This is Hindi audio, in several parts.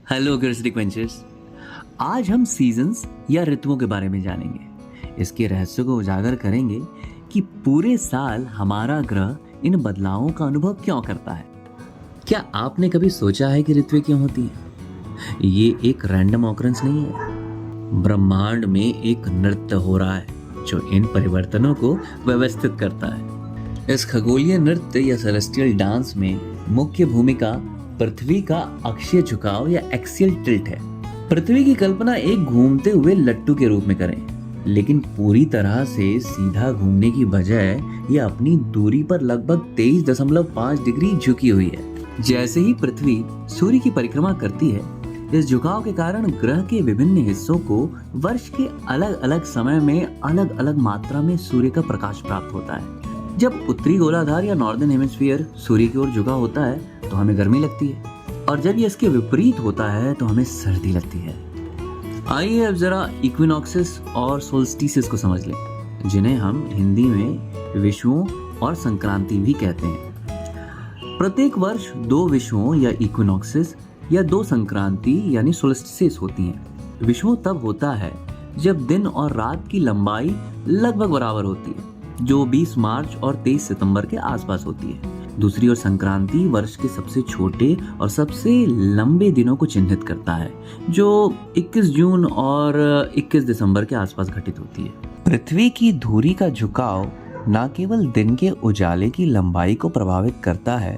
हेलो क्वेंचर्स। आज हम सीजन्स या ऋतुओं के बारे में जानेंगे। इसके रहस्य को उजागर करेंगे कि पूरे साल हमारा ग्रह इन बदलावों का अनुभव क्यों करता है। क्या आपने कभी सोचा है कि ऋतुएं क्यों होती हैं? ये एक रैंडम ऑकरेंस नहीं है। ब्रह्मांड में एक नृत्य हो रहा है जो इन परिवर्तनों को व्यवस्थित करता है। इस खगोलीय नृत्य या सेलेस्टियल डांस में मुख्य भूमिका पृथ्वी का अक्षीय झुकाव या एक्सियल टिल्ट है। पृथ्वी की कल्पना एक घूमते हुए लट्टू के रूप में करें, लेकिन पूरी तरह से सीधा घूमने की बजाय ये अपनी दूरी पर लगभग 23.5 डिग्री झुकी हुई है। जैसे ही पृथ्वी सूर्य की परिक्रमा करती है, इस झुकाव के कारण ग्रह के विभिन्न हिस्सों को वर्ष के अलग अलग समय में अलग अलग मात्रा में सूर्य का प्रकाश प्राप्त होता है। जब उत्तरी गोलार्ध या नॉर्दर्न हेमिस्फीयर सूर्य की ओर झुका होता है तो हमें गर्मी लगती है, और जब ये इसके विपरीत होता है तो हमें सर्दी लगती है। आइए अब जरा इक्विनॉक्सेस और सोल्स्टिसेस को समझ लें, जिन्हें हम हिंदी में विषुवों और संक्रांति भी कहते हैं। प्रत्येक वर्ष 2 विषुवों या इक्विनॉक्सेस या 2 संक्रांति यानी सोल्स्टिसेस होती हैं। विषुव तब होता है जब दिन और रात की लंबाई लगभग बराबर होती है, जो 20 मार्च और 23 सितंबर के आसपास होती है। दूसरी ओर संक्रांति वर्ष के सबसे छोटे और सबसे लंबे दिनों को चिन्हित करता है, जो 21 जून और 21 दिसंबर के आसपास घटित होती है। पृथ्वी की धुरी का झुकाव न केवल दिन के उजाले की लंबाई को प्रभावित करता है,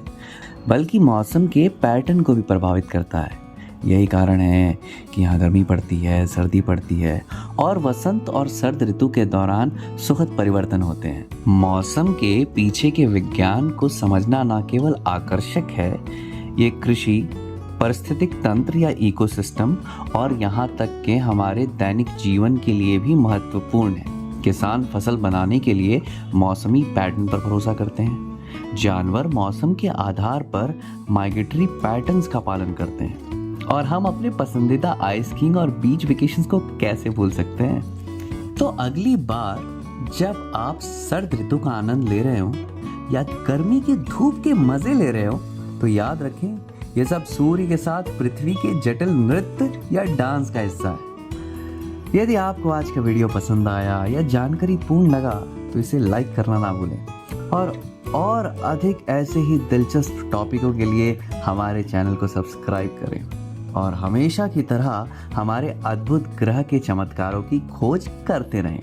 बल्कि मौसम के पैटर्न को भी प्रभावित करता है। यही कारण है कि यहाँ गर्मी पड़ती है, सर्दी पड़ती है, और वसंत और सर्द ऋतु के दौरान सुखद परिवर्तन होते हैं। मौसम के पीछे के विज्ञान को समझना न केवल आकर्षक है, ये कृषि, पारिस्थितिक तंत्र या इकोसिस्टम और यहाँ तक के हमारे दैनिक जीवन के लिए भी महत्वपूर्ण है। किसान फसल बनाने के लिए मौसमी पैटर्न पर भरोसा करते हैं। जानवर मौसम के आधार पर माइग्रेटरी पैटर्न्स का पालन करते हैं, और हम अपने पसंदीदा आइस-स्कीइंग और बीच वेकेशंस को कैसे भूल सकते हैं। तो अगली बार जब आप सर्द ऋतु का आनंद ले रहे हो या गर्मी की धूप के मजे ले रहे हो, तो याद रखें, ये सब सूर्य के साथ पृथ्वी के जटिल नृत्य या डांस का हिस्सा है। यदि आपको आज का वीडियो पसंद आया या जानकारी पूर्ण लगा तो इसे लाइक करना ना भूलें, और अधिक ऐसे ही दिलचस्प टॉपिकों के लिए हमारे चैनल को सब्सक्राइब करें, और हमेशा की तरह हमारे अद्भुत ग्रह के चमत्कारों की खोज करते रहें।